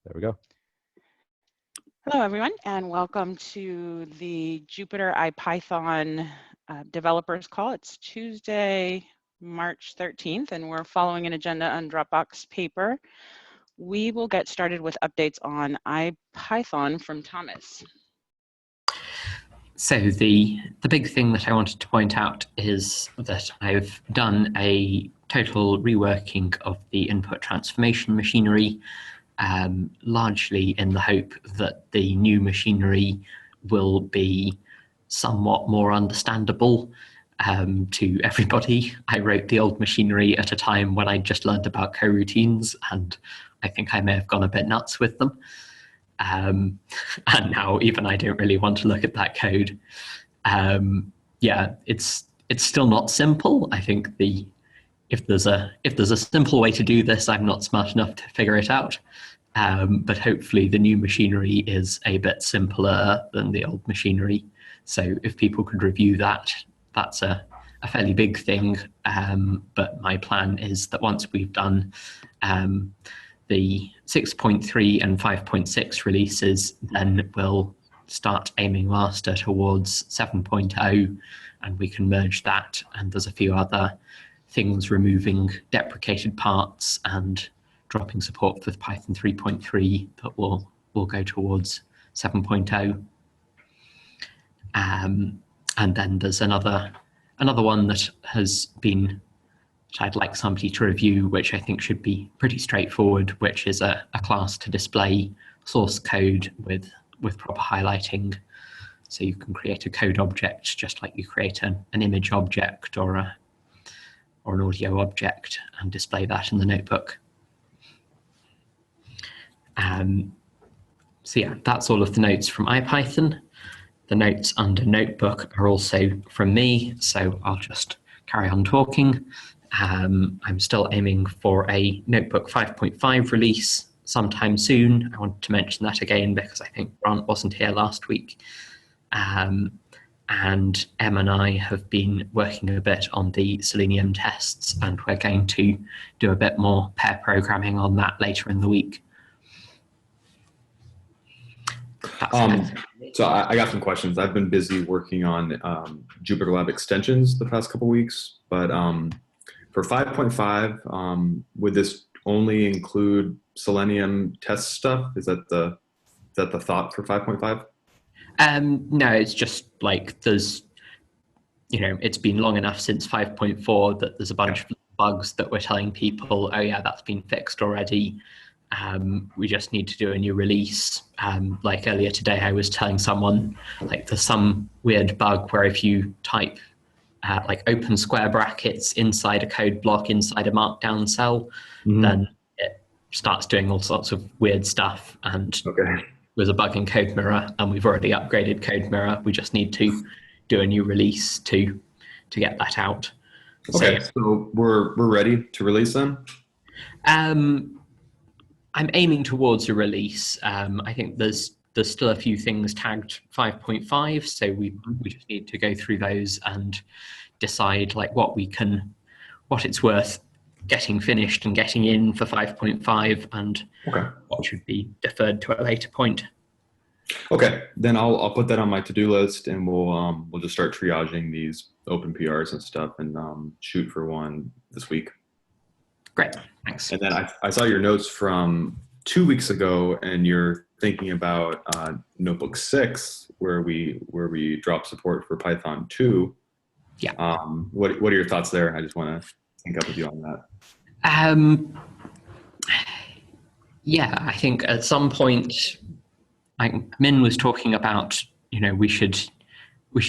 There we go. Hello, everyone, and welcome to the Jupyter IPython developers call. It's Tuesday, March 13th, and we're following an agenda on Dropbox paper. We will get started with updates on IPython from Thomas. So the big thing that I wanted to point out is that I've done a total reworking of the input transformation machinery, largely in the hope that the new machinery will be somewhat more understandable to everybody. I wrote the old machinery at a time when I just learned about coroutines, and I think I may have gone a bit nuts with them. And now even I don't really want to look at that code. Yeah, it's still not simple. I think if there's a simple way to do this, I'm not smart enough to figure it out. But hopefully the new machinery is a bit simpler than the old machinery. So if people could review that, that's a fairly big thing. But my plan is that once we've done the 6.3 and 5.6 releases, then we'll start aiming master towards 7.0, and we can merge that. And there's a few other things, removing deprecated parts and dropping support for Python 3.3 that will go towards 7.0. And then there's another one that has been, which I'd like somebody to review, which I think should be pretty straightforward, which is a class to display source code with proper highlighting. So you can create a code object just like you create an image object or an audio object and display that in the notebook. So yeah, that's all of the notes from IPython. The notes under notebook are also from me, so I'll just carry on talking. I'm still aiming for a Notebook 5.5 release sometime soon. I wanted to mention that again because I think Grant wasn't here last week. And Em and I have been working a bit on the Selenium tests, and we're going to do a bit more pair programming on that later in the week. So I got some questions. I've been busy working on Jupyter Lab extensions the past couple weeks, but for 5.5, would this only include Selenium test stuff? Is that the thought for 5.5? No, it's just like there's, it's been long enough since 5.4 that there's a bunch of bugs that we're telling people, oh yeah, that's been fixed already. We just need to do a new release. Like earlier today, I was telling someone, like, there's some weird bug where if you type like open square brackets inside a code block inside a markdown cell, then it starts doing all sorts of weird stuff. And there's a bug in CodeMirror, and we've already upgraded CodeMirror. We just need to do a new release to get that out. Okay, so we're ready to release them? I'm aiming towards a release. I think there's still a few things tagged 5.5, so we just need to go through those and decide like what it's worth getting finished and getting in for 5.5, and what should be deferred to a later point. Okay, then I'll put that on my to-do list, and we'll just start triaging these open PRs and stuff, and shoot for one this week. Great, thanks. And then I saw your notes from 2 weeks ago, and you're thinking about Notebook 6, where we drop support for Python 2. Yeah. What are your thoughts there? I just want to sync up with you on that. Yeah, I think at some point, like Min was talking about, we should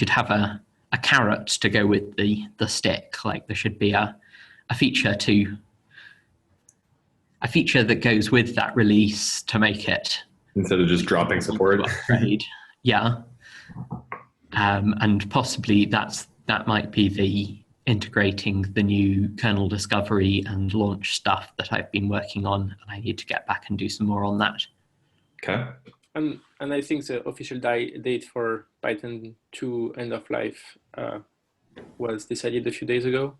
have a carrot to go with the stick. Like there should be a feature that goes with that release to make it, instead of just dropping support. Upgrade. Yeah. And possibly that might be the integrating the new kernel discovery and launch stuff that I've been working on, and I need to get back and do some more on that. Okay. And I think the official date for Python 2 end of life was decided a few days ago.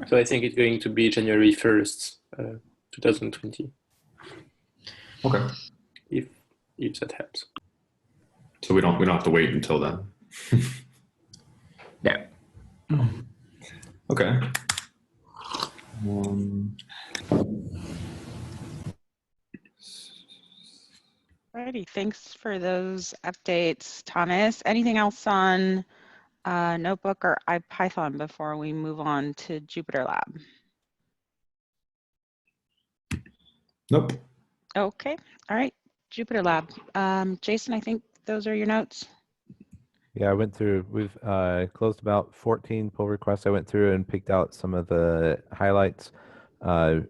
So I think it's going to be January 1st, 2020. Okay. If that helps. So we don't have to wait until then. Yeah. Okay. Alrighty, thanks for those updates, Thomas. Anything else on Notebook or IPython before we move on to Jupyter Lab? Nope. Okay, all right, Jupyter Lab. Jason, I think those are your notes. Yeah, I went through, we've closed about 14 pull requests. I went through and picked out some of the highlights. One,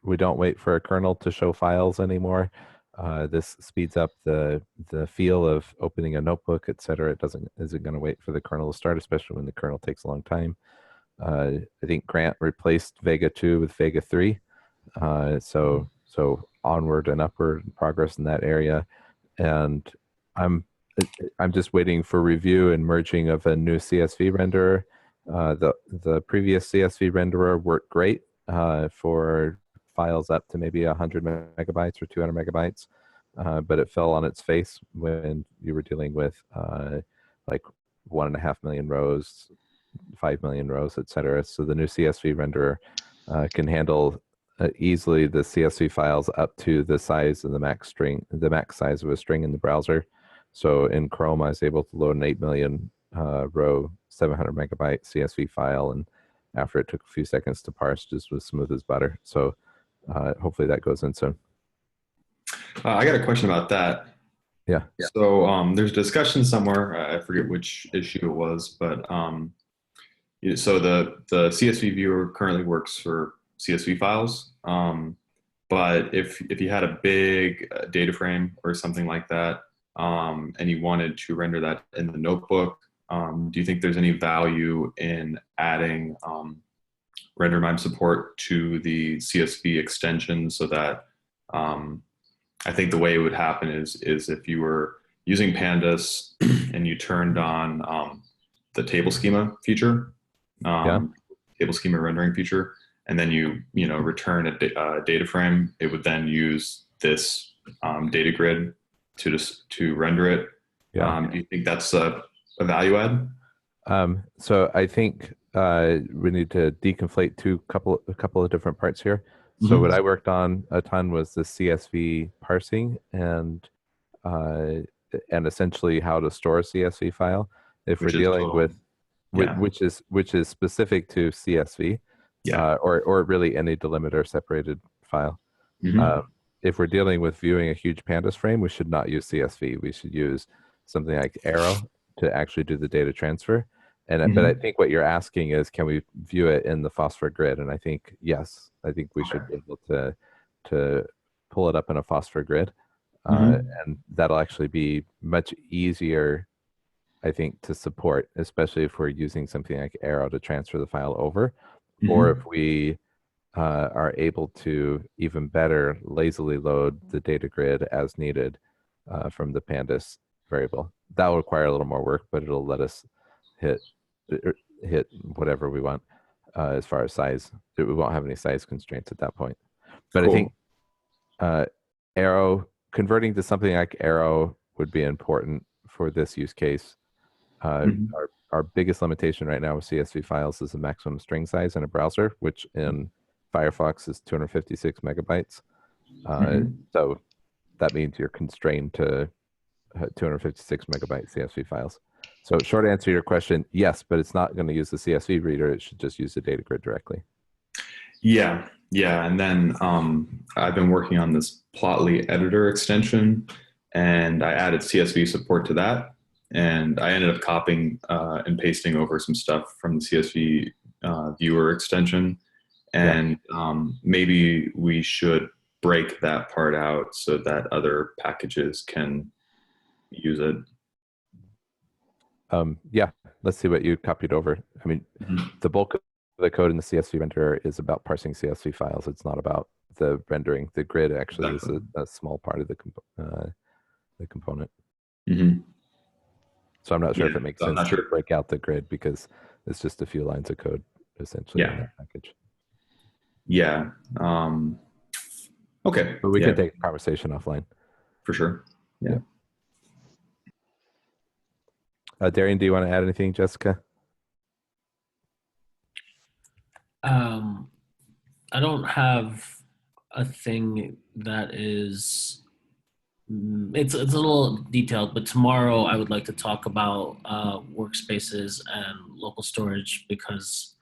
we don't wait for a kernel to show files anymore. This speeds up the feel of opening a notebook, et cetera. It isn't going to wait for the kernel to start, especially when the kernel takes a long time. I think Grant replaced Vega 2 with Vega 3. So onward and upward progress in that area. And I'm just waiting for review and merging of a new CSV renderer. The previous CSV renderer worked great for files up to maybe 100 megabytes or 200 megabytes, but it fell on its face when you were dealing with like 1.5 million rows, 5 million rows, etc. So the new CSV renderer can handle easily the CSV files up to the size of the max size of a string in the browser. So in Chrome, I was able to load an 8 million row, 700 megabyte CSV file, and after it took a few seconds to parse, just was smooth as butter. So hopefully that goes in soon. I got a question about that. Yeah. So there's discussion somewhere. I forget which issue it was, but so the CSV viewer currently works for CSV files. But if you had a big data frame or something like that, and you wanted to render that in the notebook, do you think there's any value in adding render mime support to the CSV extension so that I think the way it would happen is if you were using Pandas and you turned on the table schema feature, table schema rendering feature, and then you return a data frame, it would then use this data grid to render it. Do you think that's a value add? So I think we need to deconflate a couple of different parts here. So what I worked on a ton was the CSV parsing and essentially how to store a CSV file. If we're dealing with which is specific to CSV, or really any delimiter separated file. If we're dealing with viewing a huge pandas frame, we should not use CSV. We should use something like Arrow to actually do the data transfer. And but I think what you're asking is, can we view it in the phosphor grid? And I think yes. I think we should be able to pull it up in a phosphor grid, and that'll actually be much easier, I think, to support, especially if we're using something like Arrow to transfer the file over, or if we are able to even better lazily load the data grid as needed from the pandas variable. That will require a little more work, but it'll let us hit whatever we want as far as size. We won't have any size constraints at that point. But I think Arrow, converting to something like Arrow would be important for this use case. Our biggest limitation right now with CSV files is the maximum string size in a browser, which in Firefox is 256 megabytes. So that means you're constrained to 256 megabyte CSV files. So short answer to your question, yes, but it's not going to use the CSV reader. It should just use the data grid directly. Yeah. And then I've been working on this Plotly editor extension, and I added CSV support to that. And I ended up copying and pasting over some stuff from the CSV viewer extension. And maybe we should break that part out so that other packages can use it. Yeah, let's see what you copied over. I mean, the bulk of the code in the CSV renderer is about parsing CSV files. It's not about the rendering. The grid actually is a small part of the component. So I'm not sure if it makes sense to break out the grid because it's just a few lines of code essentially in that package. Okay. But we Yeah, can take a conversation offline. for sure. Yeah. Darian, do you want to add anything, Jessica? I don't have a thing that is it's a little detailed, but tomorrow I would like to talk about workspaces and local storage because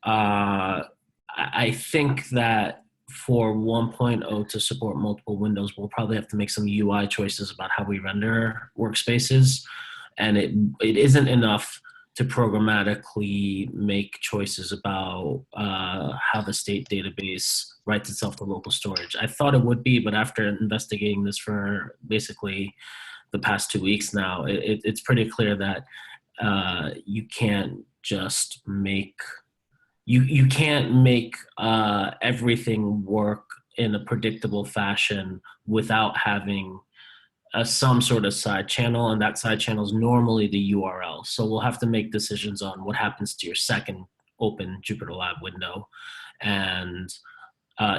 I think that for 1.0 to support multiple windows, we'll probably have to make some UI choices about how we render workspaces, and it isn't enough to programmatically make choices about how the state database writes itself to local storage. I thought it would be, but after investigating this for basically the past 2 weeks now, it's pretty clear that you can't just make you can't make everything work in a predictable fashion without having some sort of side channel, and that side channel is normally the URL. So we'll have to make decisions on what happens to your second open Jupyter Lab window, and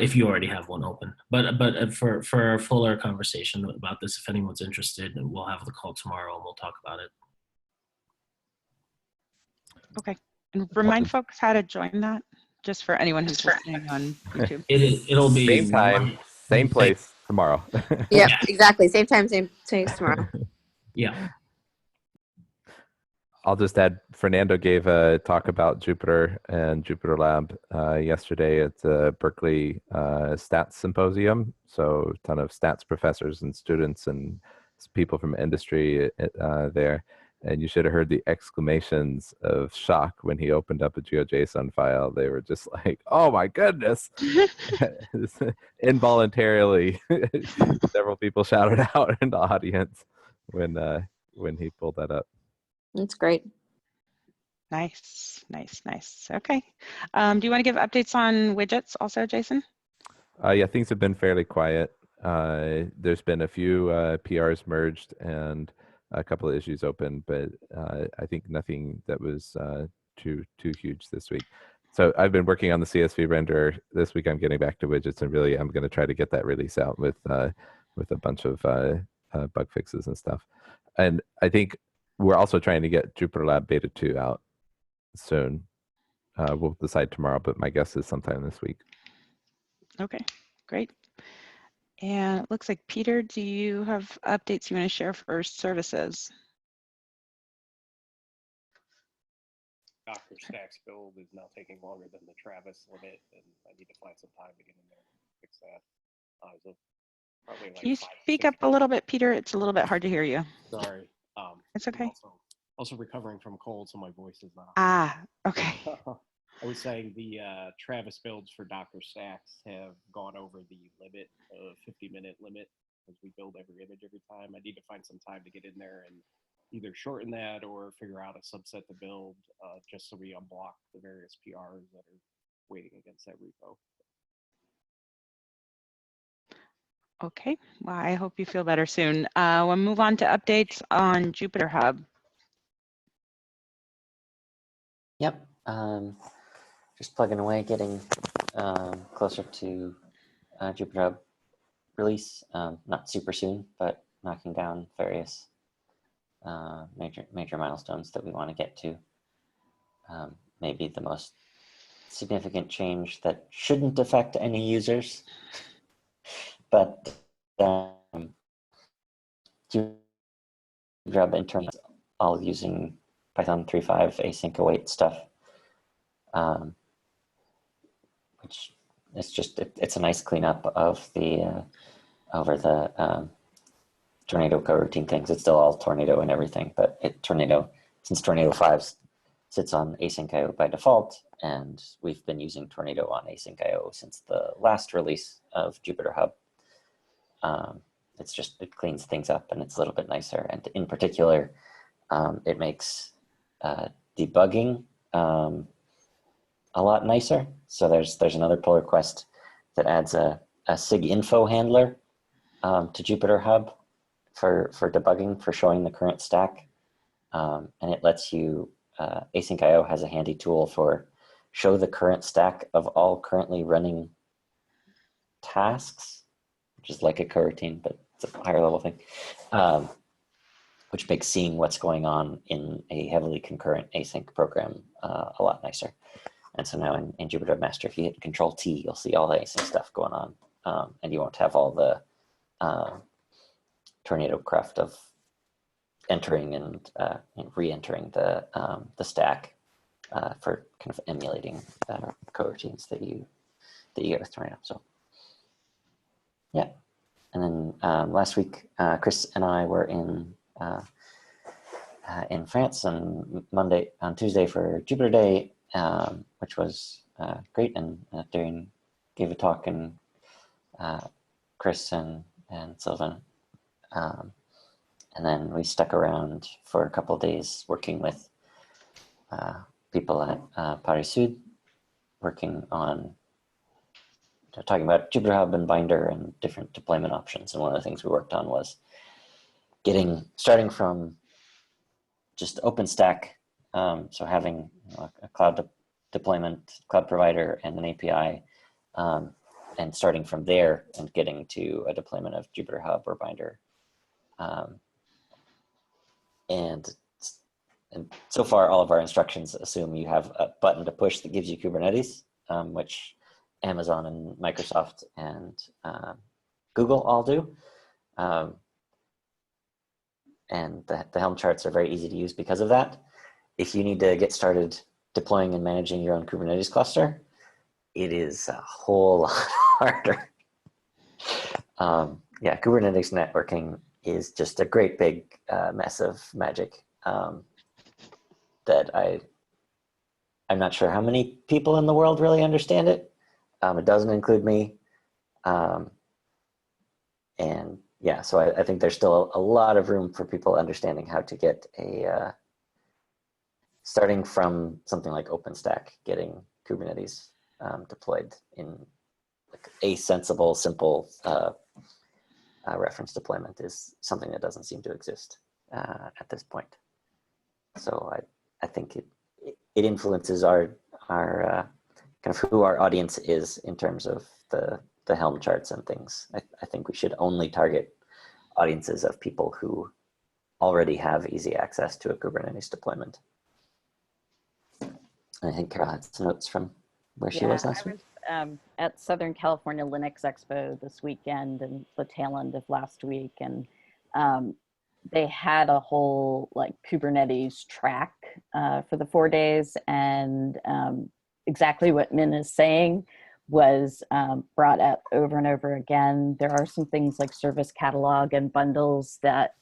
if you already have one open. But for a fuller conversation about this, if anyone's interested, we'll have the call tomorrow and we'll talk about it. Okay. And remind folks how to join that, just for anyone who's listening on YouTube. It'll be Same time, same place tomorrow. Yep, exactly. Same time, same place tomorrow. Yeah. I'll just add, Fernando gave a talk about Jupyter and Jupyter Lab yesterday at the Berkeley Stats Symposium. So a ton of stats professors and students and people from industry there. And you should have heard the exclamations of shock when he opened up a GeoJSON file. They were just like, oh my goodness. Involuntarily, several people shouted out in the audience when he pulled that up. That's great. Nice, nice, nice. Okay. Do you want to give updates on widgets also, Jason? Yeah, things have been fairly quiet. There's been a few PRs merged and a couple of issues open, but I think nothing that was too huge this week. So I've been working on the CSV renderer. This week I'm getting back to widgets, and really I'm going to try to get that release out with a bunch of bug fixes and stuff. And I think we're also trying to get Jupyter Lab Beta 2 out soon. We'll decide tomorrow, but my guess is sometime this week. Okay, great. And it looks like, Peter, do you have updates you want to share for services? Dr. Stack's build is now taking longer than the Travis limit, and I need to find some time to get in there and fix that. So probably like Can you speak up a little bit, Peter? It's a little bit hard to hear you. Sorry. It's okay. I'm also recovering from a cold, so my voice is not. Ah, okay. I was saying the Travis builds for Dr. Stacks have gone over the limit, 50-minute limit, because we build every image every time. I need to find some time to get in there and either shorten that or figure out a subset to build, just so we unblock the various PRs that are waiting against that repo. Okay, well, I hope you feel better soon. We'll move on to updates on Jupyter Hub. Yep, just plugging away, getting closer to Jupyter Hub release. Not super soon, but knocking down various major milestones that we want to get to. Maybe the most significant change that shouldn't affect any users, but Jupyter Hub interns all using Python 3.5 async await stuff, which is just it's a nice cleanup of the over the Tornado coroutine things. It's still all Tornado and everything, but since Tornado 5 sits on async IO by default, and we've been using Tornado on async IO since the last release of Jupyter Hub. It cleans things up and it's a little bit nicer, and in particular, it makes debugging a lot nicer. So there's another pull request that adds a sig info handler to Jupyter Hub for debugging, for showing the current stack, and it lets you async IO has a handy tool for show the current stack of all currently running tasks, which is like a coroutine, but it's a higher level thing, which makes seeing what's going on in a heavily concurrent async program a lot nicer. And so now in Jupyter Master, if you hit Control T, you'll see all the async stuff going on, and you won't have all the tornado craft of entering and re-entering the stack for kind of emulating coroutines that you get with Tornado. So yeah, and then last week Chris and I were in France on Tuesday for Jupyter Day, which was great, and Darren gave a talk, and Chris and Sylvan. And then we stuck around for a couple of days working with people at Paris Sud, working on talking about Jupyter Hub and Binder and different deployment options. And one of the things we worked on was starting from just OpenStack, so having a cloud deployment, cloud provider, and an API, and starting from there and getting to a deployment of Jupyter Hub or Binder. And so far, all of our instructions assume you have a button to push that gives you Kubernetes, which Amazon and Microsoft and Google all do. And the Helm charts are very easy to use because of that. If you need to get started deploying and managing your own Kubernetes cluster, it is a whole lot harder. Yeah, Kubernetes networking is just a great big mess of magic that I'm not sure how many people in the world really understand it. It doesn't include me. And yeah, so I think there's still a lot of room for people understanding how to get starting from something like OpenStack, getting Kubernetes deployed in like a sensible, simple reference deployment is something that doesn't seem to exist at this point. So I think it influences our kind of who our audience is in terms of the Helm charts and things. I think we should only target audiences of people who already have easy access to a Kubernetes deployment. I think Carol had some notes from where she was last week. I was at Southern California Linux Expo this weekend and the tail end of last week, and they had a whole like Kubernetes track for the 4 days, and exactly what Min is saying was brought up over and over again. There are some things like service catalog and bundles that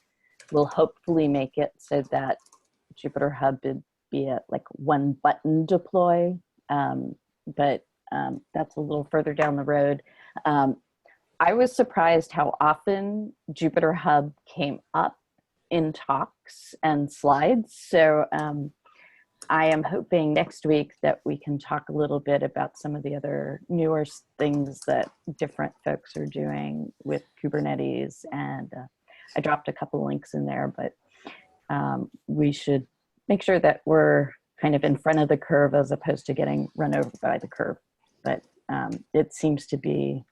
will hopefully make it so that Jupyter Hub would be a like one button deploy, but that's a little further down the road. I was surprised how often Jupyter Hub came up in talks and slides. So I am hoping next week that we can talk a little bit about some of the other newer things that different folks are doing with Kubernetes. And I dropped a couple links in there, but we should make sure that we're kind of in front of the curve as opposed to getting run over by the curve. But it seems to be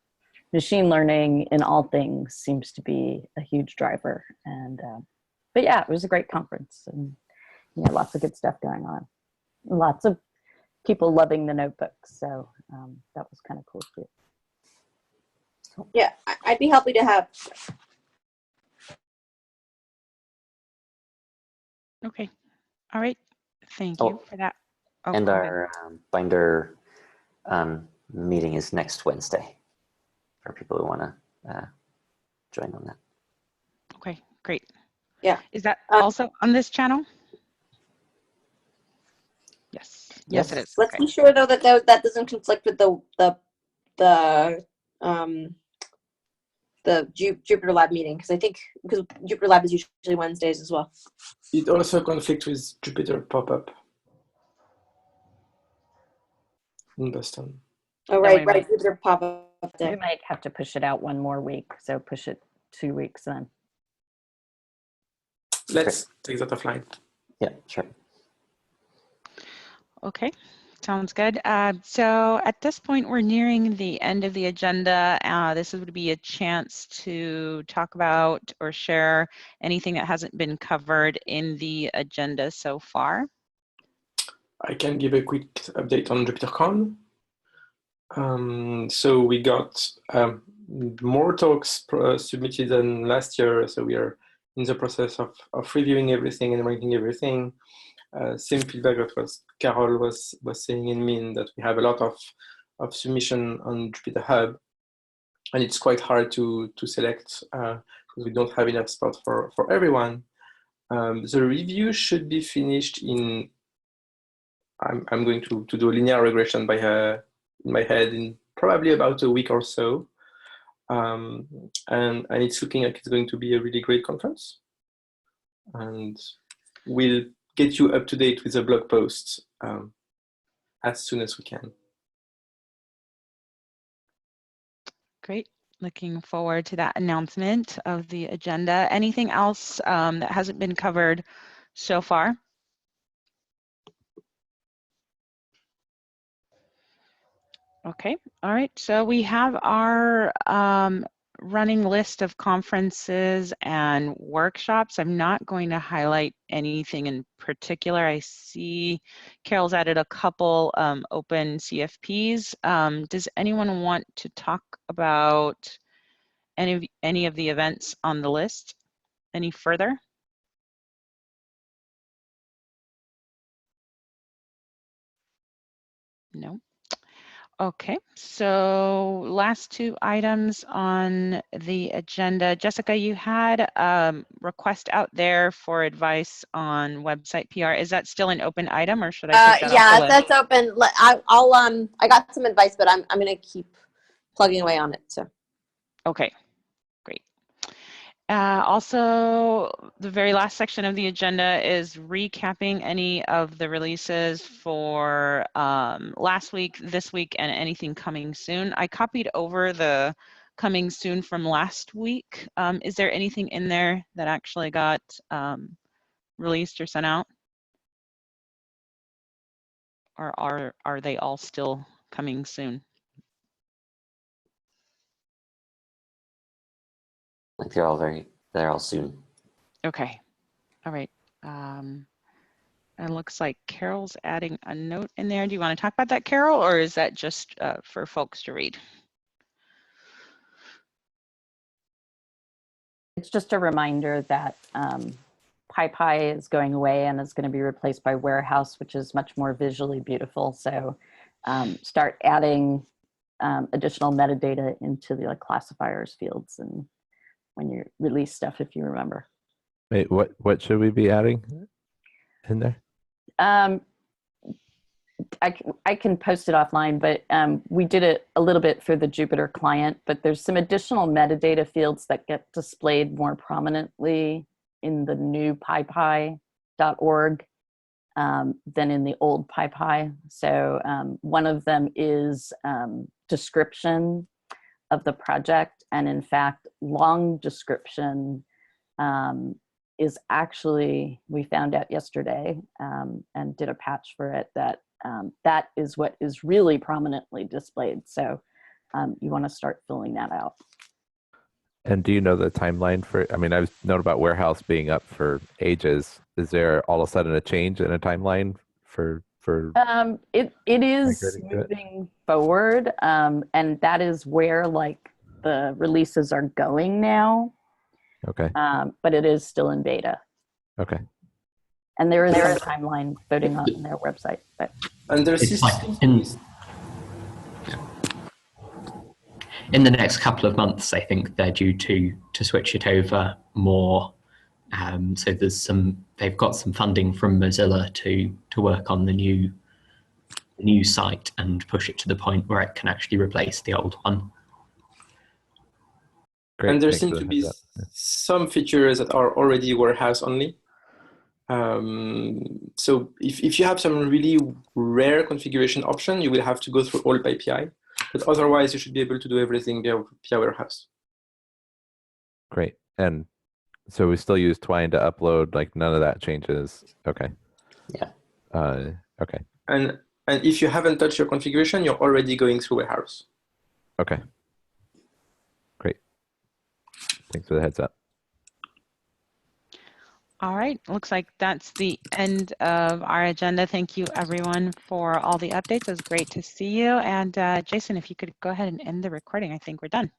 machine learning in all things seems to be a huge driver. And but yeah, it was a great conference, and yeah, lots of good stuff going on. Lots of people loving the notebooks, so that was kind of cool too. Yeah, I'd be happy to have. Okay. All right. Thank you for that. Oh, and our Binder meeting is next Wednesday for people who want to join on that. Okay, great. Yeah. Is that also on this channel? Yes. Yes, it is. Let's Okay. be sure though that that doesn't conflict with the Jupyter Lab meeting, because I think because Jupyter Lab is usually Wednesdays as well. It also conflicts with Jupyter pop-up in Boston. Oh, right, right. Jupyter pop-up day. We might have to push it out one more week, so push it 2 weeks then. Let's take that offline. Yeah, sure. Okay, Sounds good. So at this point, we're nearing the end of the agenda. This would be a chance to talk about or share anything that hasn't been covered in the agenda so far. I can give a quick update on JupyterCon. So we got more talks submitted than last year. So we are in the process of reviewing everything and ranking everything. Same feedback that was Carol was saying in Min, that we have a lot of submission on Jupyter Hub, and it's quite hard to select because we don't have enough spots for everyone. The review should be finished in. I'm going to do a linear regression by in my head in probably about a week or so, and it's looking like it's going to be a really great conference, and we'll get you up to date with the blog posts as soon as we can. Great. Looking forward to that announcement of the agenda. Anything else that hasn't been covered so far? Okay, all right. So we have our running list of conferences and workshops. I'm not going to highlight anything in particular. I see Carol's added a couple open CFPs. Does anyone want to talk about any of the events on the list any further? No. Okay, so last two items on the agenda. Jessica, you had a request out there for advice on website PR. Is that still an open item, or should I take that off the list? That's open. I got some advice, but I'm gonna keep plugging away on it. So. Okay, great. Also, the very last section of the agenda is recapping any of the releases for last week, this week, and anything coming soon. I copied over the coming soon from last week. Is there anything in there that actually got released or sent out? Or are they all still coming soon? I think they're all soon. Okay, all right. It looks like Carol's adding a note in there. Do you want to talk about that, Carol, or is that just for folks to read? It's just a reminder that PyPy is going away and is going to be replaced by Warehouse, which is much more visually beautiful. So start adding additional metadata into the classifiers fields and when you release stuff, if you remember. Wait, what should we be adding in there? I can post it offline, but we did it a little bit for the Jupyter client, but there's some additional metadata fields that get displayed more prominently in the new pypy.org than in the old pypy. So one of them is description of the project. And in fact, long description is actually, we found out yesterday and did a patch for it, that that is what is really prominently displayed. So you want to start filling that out. And do you know the timeline for, I mean, I've known about Warehouse being up for ages. Is there all of a sudden a change in a timeline for it is moving forward, and that is where like the releases are going now. Okay. But it is still in beta. Okay. And there is some timeline voting on their website. But and there's in the next couple of months, I think they're due to switch it over more. So they've got some funding from Mozilla to work on the new site and push it to the point where it can actually replace the old one. Great. And there seem to be some features that are already Warehouse only. So if you have some really rare configuration option, you will have to go through all PyPI. But otherwise, you should be able to do everything via Warehouse. Great. And so we still use Twine to upload, like none of that changes. Okay. Yeah. Okay. And And if you haven't touched your configuration, you're already going through warehouse. Okay. Great. Thanks for the heads up. All right, looks like that's the end of our agenda. Thank you everyone for all the updates. It was great to see you. And Jason, if you could go ahead and end the recording, I think we're done.